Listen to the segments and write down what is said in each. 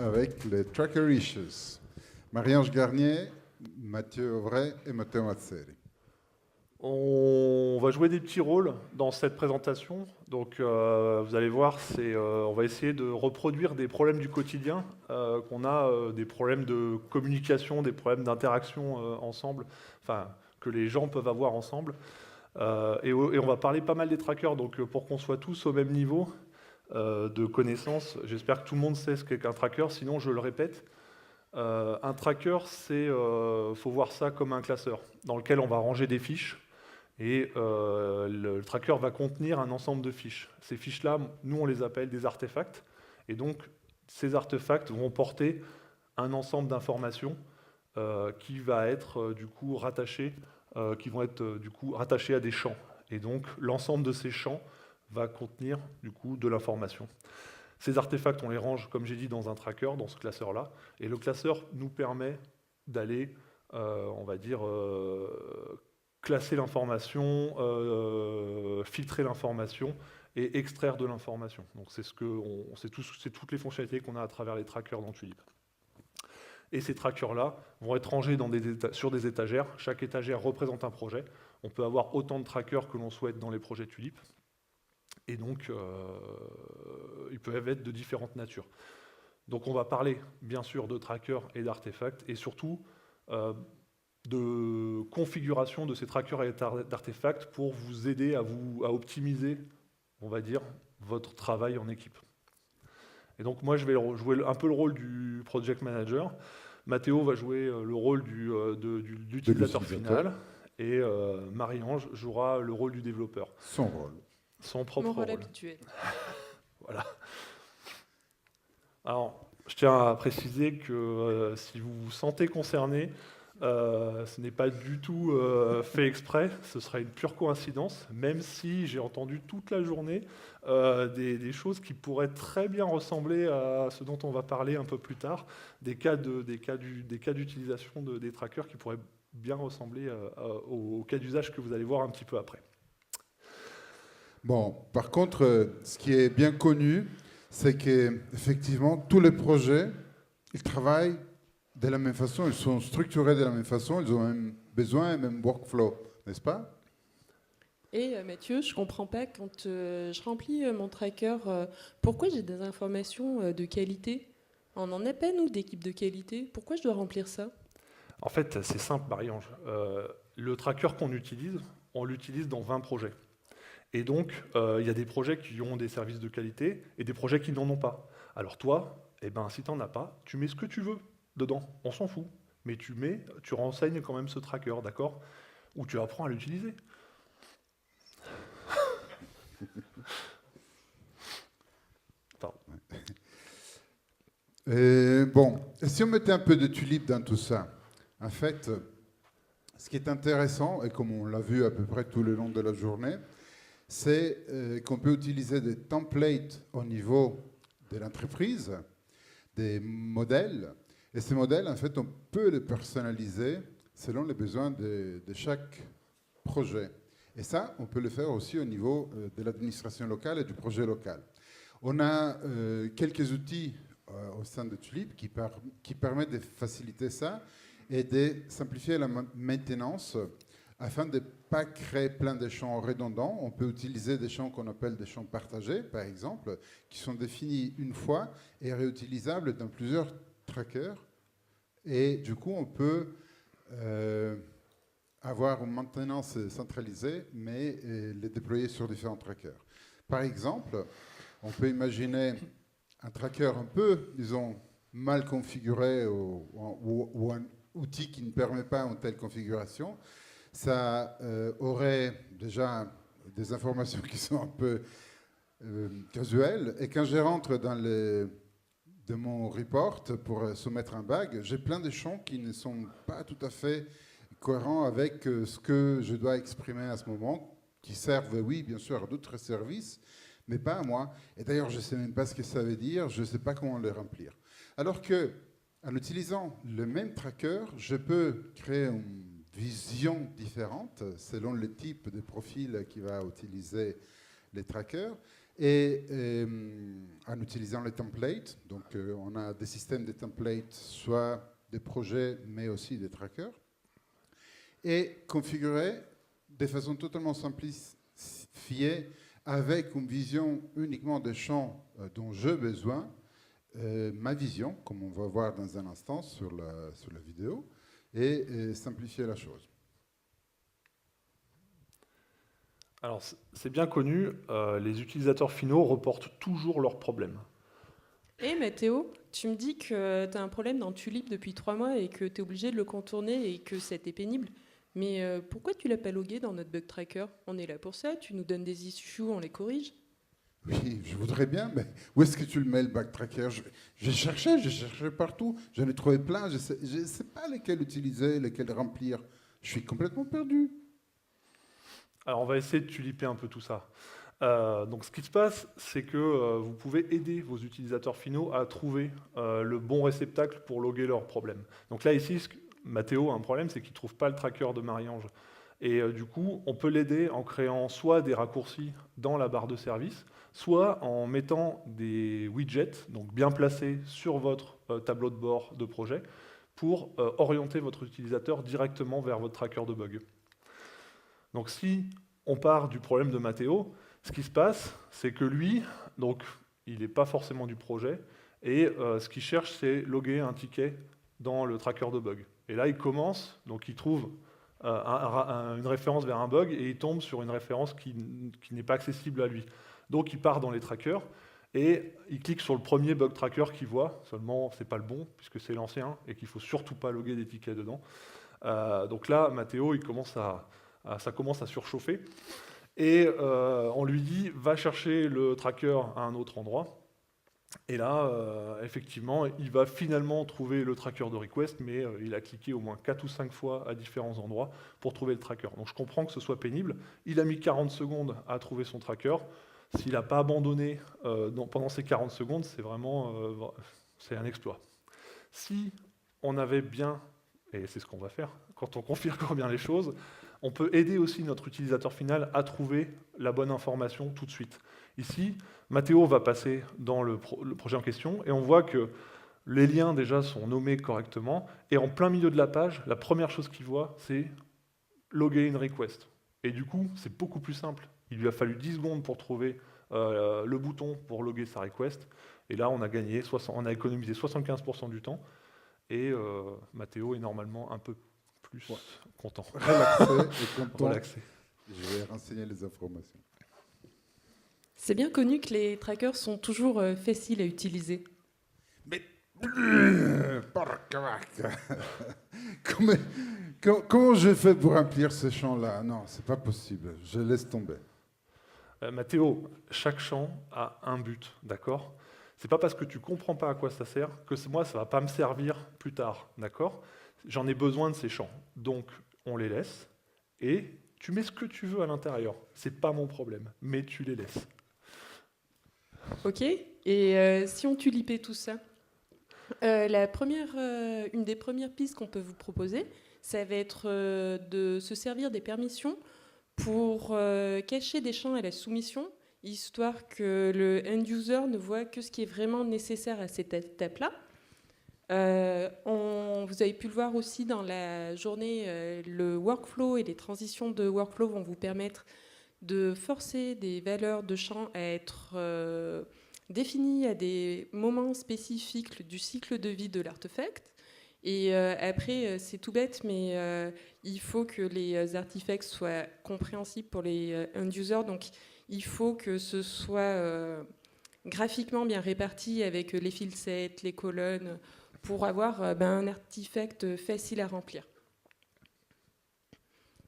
avec les Tracker Issues. Marie-Ange Garnier, Mathieu Auvray et Matteo Mazzeri. On va jouer des petits rôles dans cette présentation. Donc, vous allez voir, on va essayer de reproduire des problèmes du quotidien qu'on a, des problèmes de communication, des problèmes d'interaction ensemble, enfin, que les gens peuvent avoir ensemble. Et on va parler pas mal des trackers. Donc, pour qu'on soit tous au même niveau de connaissances, j'espère que tout le monde sait ce qu'est qu'un tracker. Sinon, je le répète. Un tracker, faut voir ça comme un classeur dans lequel on va ranger des fiches. Et le tracker va contenir un ensemble de fiches. Ces fiches-là, nous, on les appelle des artefacts. Et donc, ces artefacts vont porter un ensemble d'informations qui va être du coup rattaché, qui vont être du coup rattachés à des champs. Et donc, l'ensemble de ces champs va contenir du coup de l'information. Ces artefacts, on les range, comme j'ai dit, dans un tracker, dans ce classeur-là. Et le classeur nous permet d'aller, on va dire, classer l'information, filtrer l'information et extraire de l'information. Donc c'est toutes les fonctionnalités qu'on a à travers les trackers dans Tulip. Et ces trackers-là vont être rangés sur des étagères. Chaque étagère représente un projet. On peut avoir autant de trackers que l'on souhaite dans les projets Tulip. Et donc, ils peuvent être de différentes natures. Donc on va parler, bien sûr, de trackers et d'artefacts, et surtout de configuration de ces trackers et d'artefacts pour vous aider à optimiser, on va dire, votre travail en équipe. Et donc moi, je vais jouer un peu le rôle du project manager. Mathéo va jouer le rôle de l'utilisateur final. Et Marie-Ange jouera le rôle du développeur. Son rôle. Son propre Mon rôle rôle. habituel. Voilà. Alors, je tiens à préciser que si vous vous sentez concerné, ce n'est pas du tout fait exprès, ce sera une pure coïncidence, même si j'ai entendu toute la journée des choses qui pourraient très bien ressembler à ce dont on va parler un peu plus tard, des cas d'utilisation des trackers qui pourraient bien ressembler au cas d'usage que vous allez voir un petit peu après. Bon, par contre, ce qui est bien connu, c'est qu'effectivement, tous les projets, ils travaillent de la même façon, ils sont structurés de la même façon, ils ont même besoin, même workflow, n'est-ce pas? Et Mathieu, je ne comprends pas, quand je remplis mon tracker, pourquoi j'ai des informations de qualité? On n'en a pas, nous, d'équipe de qualité. Pourquoi je dois remplir ça? En fait, c'est simple, Marie-Ange. Le tracker qu'on utilise, on l'utilise dans 20 projets. Et donc, il y a des projets qui ont des services de qualité et des projets qui n'en ont pas. Alors toi, si tu n'en as pas, tu mets ce que tu veux dedans, on s'en fout. Mais tu renseignes quand même ce tracker, d'accord? Ou tu apprends à l'utiliser. Bon, et si on mettait un peu de Tulip dans tout ça, en fait, ce qui est intéressant, et comme on l'a vu à peu près tout le long de la journée, c'est qu'on peut utiliser des templates au niveau de l'entreprise, des modèles, et ces modèles, en fait, on peut les personnaliser selon les besoins de chaque projet. Et ça, on peut le faire aussi au niveau de l'administration locale et du projet local. On a quelques outils au sein de Tulip qui permettent de faciliter ça et de simplifier la maintenance afin de ne pas créer plein de champs redondants. On peut utiliser des champs qu'on appelle des champs partagés, par exemple, qui sont définis une fois et réutilisables dans plusieurs trackers. Et du coup, on peut avoir une maintenance centralisée, mais les déployer sur différents trackers. Par exemple, on peut imaginer un tracker un peu, disons, mal configuré ou un outil qui ne permet pas une telle configuration. Ça aurait déjà des informations qui sont un peu casuelles. Et quand je rentre dans mon report pour soumettre un bug, j'ai plein de champs qui ne sont pas tout à fait cohérents avec ce que je dois exprimer à ce moment, qui servent, oui, bien sûr, à d'autres services, mais pas à moi. Et d'ailleurs, je ne sais même pas ce que ça veut dire, je ne sais pas comment le remplir. Alors qu'en utilisant le même tracker, je peux créer une vision différente selon le type de profil qu'il va utiliser les trackers, et en utilisant les templates. Donc, on a des systèmes de templates, soit des projets, mais aussi des trackers, et configurés de façon totalement simplifiée, avec une vision uniquement des champs dont j'ai besoin, ma vision, comme on va voir dans un instant sur la vidéo, et simplifier la chose. Alors, c'est bien connu, les utilisateurs finaux reportent toujours leurs problèmes. Et Mathéo, tu me dis que tu as un problème dans Tulip depuis 3 mois et que tu es obligé de le contourner et que c'était pénible. Mais pourquoi tu l'as pas logué dans notre bug tracker? On est là pour ça, tu nous donnes des issues, on les corrige. Oui, je voudrais bien, mais où est-ce que tu le mets, le backtracker? J'ai cherché partout, j'en ai trouvé plein, je sais pas lesquels utiliser, lesquels remplir. Je suis complètement perdu. Alors, on va essayer de tuliper un peu tout ça. Donc, ce qui se passe, c'est que vous pouvez aider vos utilisateurs finaux à trouver le bon réceptacle pour loguer leurs problèmes. Donc là, ici, Mathéo a un problème, c'est qu'il ne trouve pas le tracker de Marie-Ange. Et du coup, on peut l'aider en créant soit des raccourcis dans la barre de service, soit en mettant des widgets, donc bien placés sur votre tableau de bord de projet, pour orienter votre utilisateur directement vers votre tracker de bug. Donc si on part du problème de Mathéo, ce qui se passe, c'est que lui, donc, il n'est pas forcément du projet, et ce qu'il cherche, c'est loguer un ticket dans le tracker de bug. Et là, il commence, donc il trouve une référence vers un bug, et il tombe sur une référence qui n'est pas accessible à lui. Donc il part dans les trackers, et il clique sur le premier bug tracker qu'il voit, seulement c'est pas le bon, puisque c'est l'ancien, et qu'il ne faut surtout pas loguer des tickets dedans. Donc là, Mathéo, ça commence à surchauffer, et on lui dit va chercher le tracker à un autre endroit, et là effectivement il va finalement trouver le tracker de request, mais il a cliqué au moins 4 ou 5 fois à différents endroits pour trouver le tracker. Donc je comprends que ce soit pénible, il a mis 40 secondes à trouver son tracker. S'il n'a pas abandonné pendant ces 40 secondes, c'est vraiment c'est un exploit. Si on avait bien, et c'est ce qu'on va faire, quand on configure bien les choses, on peut aider aussi notre utilisateur final à trouver la bonne information tout de suite. Ici, Mathéo va passer dans le projet en question, et on voit que les liens déjà sont nommés correctement, et en plein milieu de la page, la première chose qu'il voit, c'est loguer une request. Et du coup, c'est beaucoup plus simple. Il lui a fallu 10 secondes pour trouver le bouton pour loguer sa request, et là, on a économisé 75% du temps, et Mathéo est normalement un peu plus content. Relaxé et content. Relaxé. Je vais renseigner les informations. C'est bien connu que les trackers sont toujours faciles à utiliser. Mais porca vacca. Comment je fais pour remplir ce champ-là? Non, c'est pas possible. Je laisse tomber. Mathéo, chaque champ a un but, d'accord? C'est pas parce que tu comprends pas à quoi ça sert que moi ça va pas me servir plus tard, d'accord? J'en ai besoin de ces champs, donc on les laisse et tu mets ce que tu veux à l'intérieur. C'est pas mon problème, mais tu les laisses. Ok. Et si on tulipait tout ça, une des premières pistes qu'on peut vous proposer, ça va être de se servir des permissions pour cacher des champs à la soumission, histoire que le end-user ne voit que ce qui est vraiment nécessaire à cette étape-là. Vous avez pu le voir aussi dans la journée, le workflow et les transitions de workflow vont vous permettre de forcer des valeurs de champs à être définies à des moments spécifiques du cycle de vie de l'artefact. Et après, c'est tout bête, mais il faut que les artefacts soient compréhensibles pour les end-users. Donc, il faut que ce soit graphiquement bien réparti avec les fil sets, les colonnes, pour avoir un artefact facile à remplir.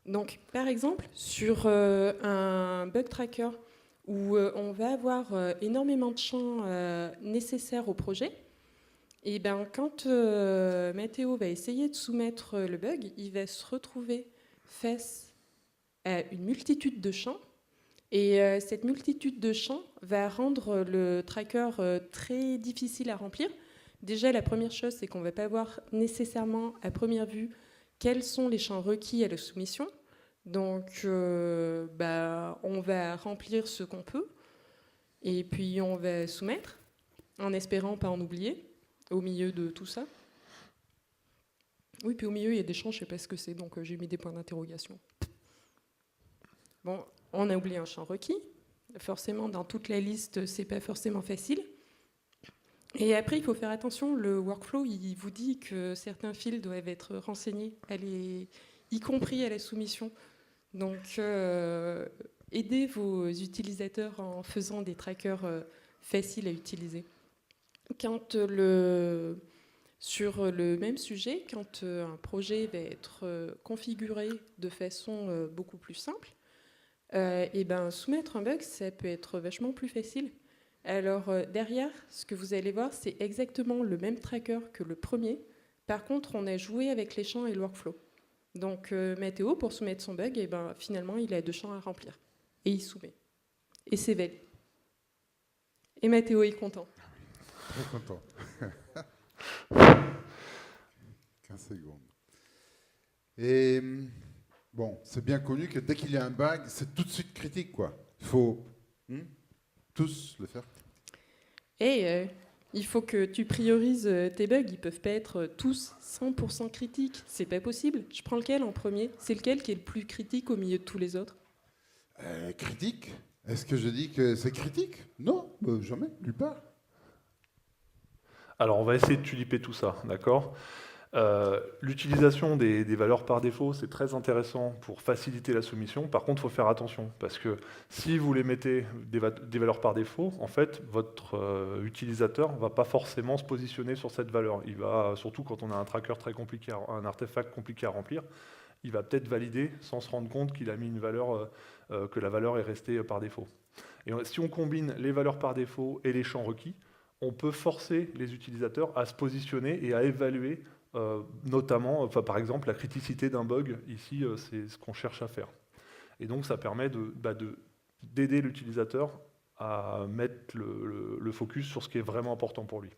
Donc, par exemple, sur un bug tracker où on va avoir énormément de champs nécessaires au projet, et quand Mathéo va essayer de soumettre le bug, il va se retrouver face à une multitude de champs. Et cette multitude de champs va rendre le tracker très difficile à remplir. Déjà, la première chose, c'est qu'on ne va pas voir nécessairement à première vue quels sont les champs requis à la soumission. Donc, on va remplir ce qu'on peut, et puis on va soumettre, en espérant pas en oublier, au milieu de tout ça. Oui, puis au milieu, il y a des champs, je ne sais pas ce que c'est, donc j'ai mis des points d'interrogation. Bon, on a oublié un champ requis. Forcément, dans toute la liste, c'est pas forcément facile. Et après, il faut faire attention. Le workflow, il vous dit que certains fields doivent être renseignés, y compris à la soumission. Donc, aidez vos utilisateurs en faisant des trackers faciles à utiliser. Sur le même sujet, quand un projet va être configuré de façon beaucoup plus simple, soumettre un bug, ça peut être vachement plus facile. Alors derrière, ce que vous allez voir, c'est exactement le même tracker que le premier. Par contre, on a joué avec les champs et le workflow. Donc Mathéo, pour soumettre son bug, finalement, il a 2 champs à remplir. Et il soumet. Et c'est valide. Et Mathéo est content. Très content. 15 secondes. Et bon, c'est bien connu que dès qu'il y a un bug, c'est tout de suite critique, quoi. Il faut tous le faire. Et il faut que tu priorises tes bugs. Ils peuvent pas être tous 100% critiques. C'est pas possible. Je prends lequel en premier? C'est lequel qui est le plus critique au milieu de tous les autres? Critique? Est-ce que je dis que c'est critique? Non, jamais, nulle part. Alors, on va essayer de tuliper tout ça, d'accord? L'utilisation des valeurs par défaut, c'est très intéressant pour faciliter la soumission. Par contre, il faut faire attention, parce que si vous les mettez des valeurs par défaut, en fait, votre utilisateur ne va pas forcément se positionner sur cette valeur. Il va, surtout quand on a un tracker très compliqué, un artefact compliqué à remplir, il va peut-être valider sans se rendre compte qu'il a mis une valeur, que la valeur est restée par défaut. Et si on combine les valeurs par défaut et les champs requis, on peut forcer les utilisateurs à se positionner et à évaluer notamment, par exemple, la criticité d'un bug. Ici, c'est ce qu'on cherche à faire. Et donc, ça permet d'aider l'utilisateur à mettre le focus sur ce qui est vraiment important pour lui.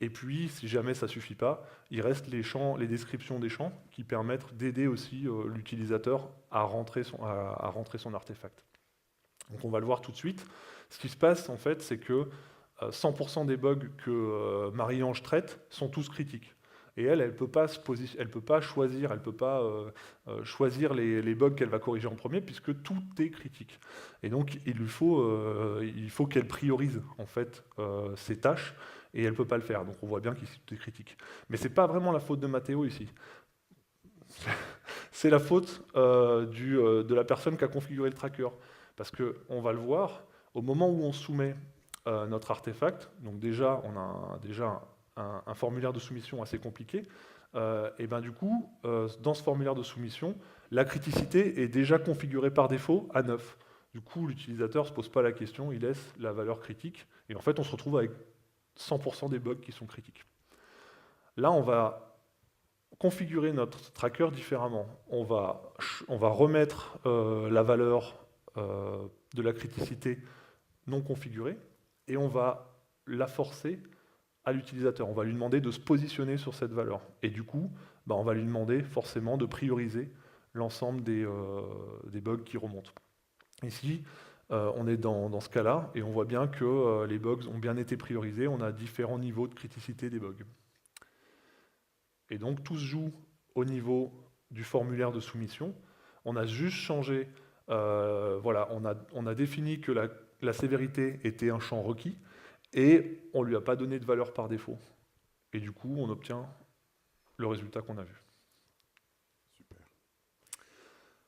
Et puis, si jamais ça ne suffit pas, il reste les descriptions des champs qui permettent d'aider aussi l'utilisateur à rentrer son artefact. Donc, on va le voir tout de suite. Ce qui se passe, en fait, c'est que 100% des bugs que Marie-Ange traite sont tous critiques. Et elle ne peut pas choisir, les bugs qu'elle va corriger en premier, puisque tout est critique. Et donc, il faut qu'elle priorise en fait ses tâches, et elle ne peut pas le faire. Donc, on voit bien qu'ici tout est critique. Mais ce n'est pas vraiment la faute de Mathéo ici. C'est la faute de la personne qui a configuré le tracker. Parce qu'on va le voir, au moment où on soumet notre artefact, donc déjà, on a un formulaire de soumission assez compliqué, et du coup, dans ce formulaire de soumission, la criticité est déjà configurée par défaut à 9. Du coup, l'utilisateur ne se pose pas la question, il laisse la valeur critique, et en fait, on se retrouve avec 100% des bugs qui sont critiques. Là, on va configurer notre tracker différemment. On va remettre la valeur de la criticité non configurée, et on va la forcer à l'utilisateur. On va lui demander de se positionner sur cette valeur. Et du coup, on va lui demander forcément de prioriser l'ensemble des bugs qui remontent. Ici, on est dans ce cas-là, et on voit bien que les bugs ont bien été priorisés. On a différents niveaux de criticité des bugs. Et donc, tout se joue au niveau du formulaire de soumission. On a juste changé, on a défini que la sévérité était un champ requis, et on ne lui a pas donné de valeur par défaut. Et du coup, on obtient le résultat qu'on a vu. Super.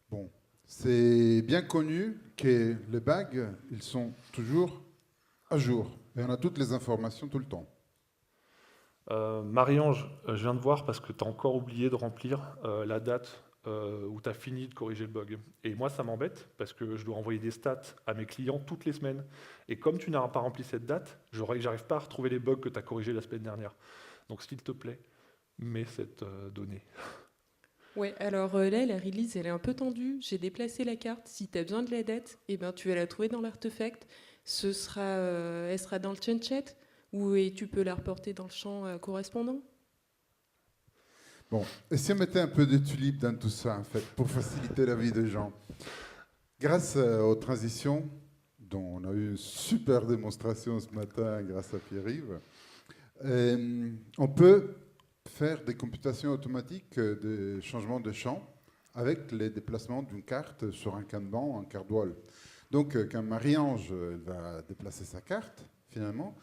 Bon, c'est bien connu que les bugs, ils sont toujours à jour. Et on a toutes les informations tout le temps. Marie-Ange, je viens de voir parce que tu as encore oublié de remplir la date où tu as fini de corriger le bug. Et moi, ça m'embête parce que je dois envoyer des stats à mes clients toutes les semaines. Et comme tu n'as pas rempli cette date, j'arrive pas à retrouver les bugs que tu as corrigés la semaine dernière. Donc, s'il te plaît, mets cette donnée. Ouais, alors là, la release, elle est un peu tendue. J'ai déplacé la carte. Si tu as besoin de la date, tu vas la trouver dans l'artefact. Elle sera dans le chain chat et tu peux la reporter dans le champ correspondant. Bon, et si on mettait un peu de tulipe dans tout ça, en fait, pour faciliter la vie des gens? Grâce aux transitions, dont on a eu une super démonstration ce matin grâce à Pierre-Yves, on peut faire des computations automatiques de changement de champ avec les déplacements d'une carte sur un Kanban, un carte wall. Donc, quand Marie-Ange va déplacer sa carte, finalement,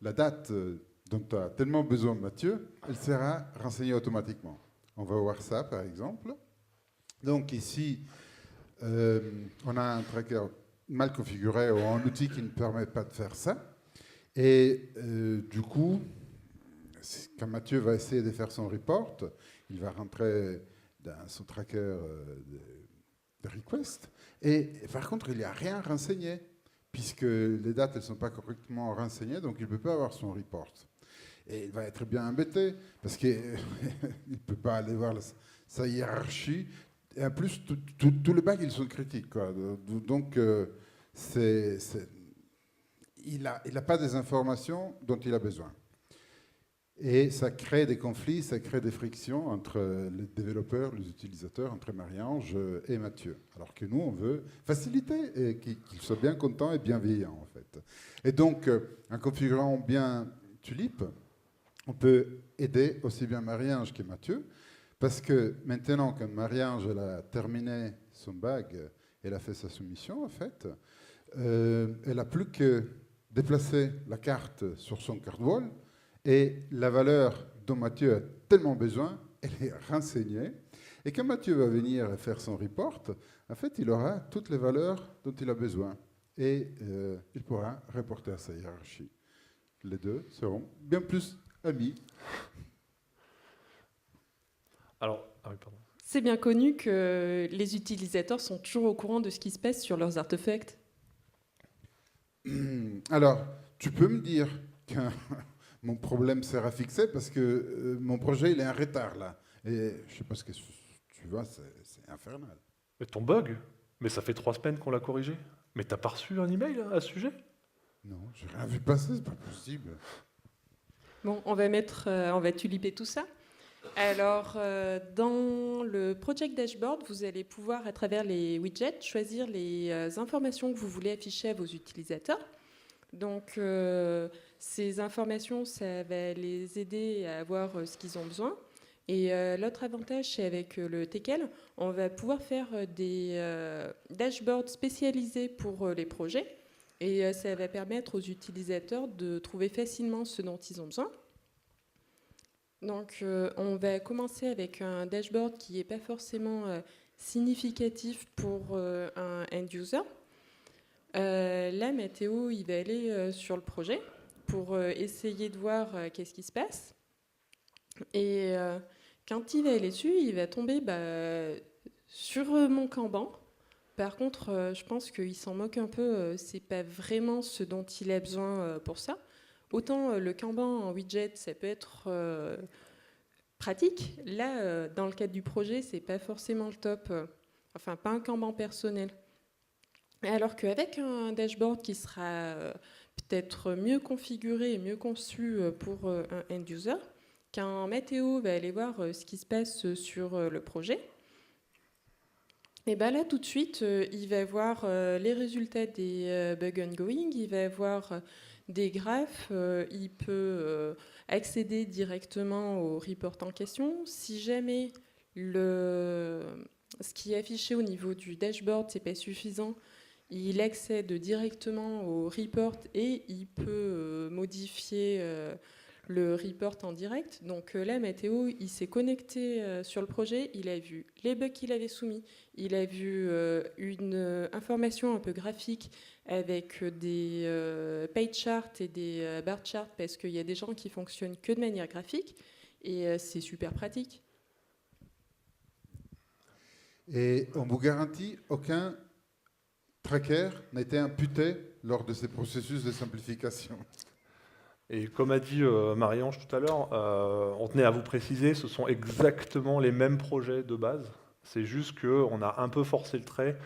la date dont tu as tellement besoin, Mathieu, elle sera renseignée automatiquement. On va voir ça, par exemple. Donc, ici, on a un tracker mal configuré ou un outil qui ne permet pas de faire ça. Et du coup, quand Mathieu va essayer de faire son report, il va rentrer dans son tracker de request. Et par contre, il n'y a rien renseigné, puisque les dates ne sont pas correctement renseignées, donc il ne peut pas avoir son report. Et il va être bien embêté, parce qu'il ne peut pas aller voir sa hiérarchie. Et en plus, tous les bugs, ils sont critiques, quoi. Donc, il n'a pas des informations dont il a besoin. Et ça crée des conflits, ça crée des frictions entre les développeurs, les utilisateurs, entre Marie-Ange et Mathieu. Alors que nous, on veut faciliter et qu'ils soient bien contents et bienveillants, en fait. Et donc, en configurant bien Tulip, on peut aider aussi bien Marie-Ange que Mathieu, parce que maintenant, quand Marie-Ange a terminé son bug, elle a fait sa soumission, en fait, elle n'a plus que déplacer la carte sur son card wall, et la valeur dont Mathieu a tellement besoin, elle est renseignée. Et quand Mathieu va venir faire son report, en fait, il aura toutes les valeurs dont il a besoin. Et il pourra reporter à sa hiérarchie. Les deux seront bien plus amis. Alors, ah oui, pardon. C'est bien connu que les utilisateurs sont toujours au courant de ce qui se passe sur leurs artefacts. Alors, tu peux me dire que mon problème sera fixé parce que mon projet, il est en retard, là. Et je sais pas ce que tu vois, c'est infernal. Mais ton bug? Mais ça fait 3 semaines qu'on l'a corrigé. Mais t'as pas reçu un email à ce sujet? Non, j'ai rien vu passer, c'est pas possible. Bon, on va tuliper tout ça. Alors, dans le Project Dashboard, vous allez pouvoir, à travers les widgets, choisir les informations que vous voulez afficher à vos utilisateurs. Donc, ces informations, ça va les aider à avoir ce qu'ils ont besoin. Et l'autre avantage, c'est avec le Teckel, on va pouvoir faire des dashboards spécialisés pour les projets. Et ça va permettre aux utilisateurs de trouver facilement ce dont ils ont besoin. Donc, on va commencer avec un dashboard qui n'est pas forcément significatif pour un end-user. Là, Mathéo, il va aller sur le projet pour essayer de voir qu'est-ce qui se passe. Et quand il va aller dessus, il va tomber sur mon Kanban. Par contre, je pense qu'il s'en moque un peu. C'est pas vraiment ce dont il a besoin pour ça. Autant le Kanban en widget, ça peut être pratique. Là, dans le cadre du projet, c'est pas forcément le top. Enfin, pas un Kanban personnel. Alors qu'avec un dashboard qui sera peut-être mieux configuré et mieux conçu pour un end-user, quand Mathéo va aller voir ce qui se passe sur le projet, et bien là, tout de suite, il va voir les résultats des bugs ongoing, il va voir des graphes, il peut accéder directement au report en question. Si jamais ce qui est affiché au niveau du dashboard, c'est pas suffisant, il accède directement au report et il peut modifier le report en direct. Donc là, Mathéo, il s'est connecté sur le projet, il a vu les bugs qu'il avait soumis, il a vu une information un peu graphique avec des page charts et des bar charts, parce qu'il y a des gens qui fonctionnent que de manière graphique, et c'est super pratique. Et on vous garantit aucun tracker n'a été imputé lors de ces processus de simplification. Et comme a dit Marie-Ange tout à l'heure, on tenait à vous préciser, ce sont exactement les mêmes projets de base. C'est juste qu'on a un peu forcé le trait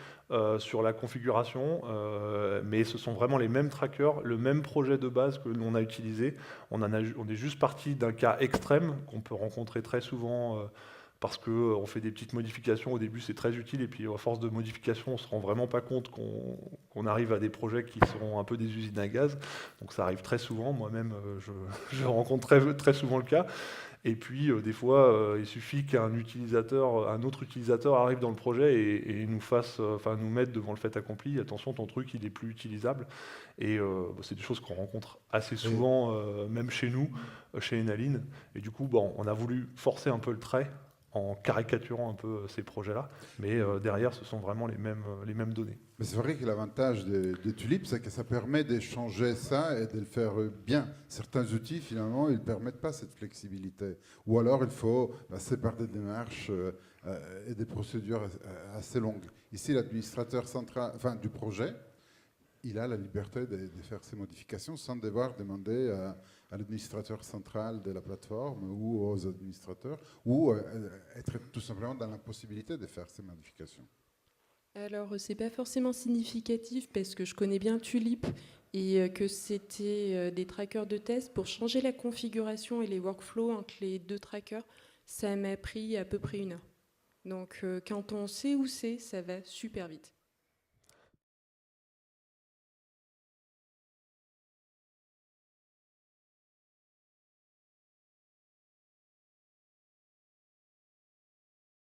sur la configuration, mais ce sont vraiment les mêmes trackers, le même projet de base que l'on a utilisé. On est juste parti d'un cas extrême qu'on peut rencontrer très souvent parce qu'on fait des petites modifications. Au début, c'est très utile, et puis à force de modifications, on ne se rend vraiment pas compte qu'on arrive à des projets qui sont un peu des usines à gaz. Donc ça arrive très souvent. Moi-même, je rencontre très souvent le cas. Et puis, des fois, il suffit qu'un utilisateur, un autre utilisateur arrive dans le projet et nous nous mette devant le fait accompli. Attention, ton truc, il est plus utilisable. Et c'est des choses qu'on rencontre assez souvent, même chez nous, chez Enaline. Et du coup, bon, on a voulu forcer un peu le trait en caricaturant un peu ces projets-là. Mais derrière, ce sont vraiment les mêmes données. Mais c'est vrai que l'avantage des tulipes, c'est que ça permet d'échanger ça et de le faire bien. Certains outils, finalement, ils ne permettent pas cette flexibilité. Ou alors, il faut passer par des démarches et des procédures assez longues. Ici, l'administrateur central, enfin, du projet, il a la liberté de faire ces modifications sans devoir demander à l'administrateur central de la plateforme ou aux administrateurs, ou être tout simplement dans l'impossibilité de faire ces modifications. Alors, c'est pas forcément significatif parce que je connais bien Tulip et que c'était des trackers de test. Pour changer la configuration et les workflows entre les deux trackers, ça m'a pris à peu près 1 heure. Donc, quand on sait où c'est, ça va super vite.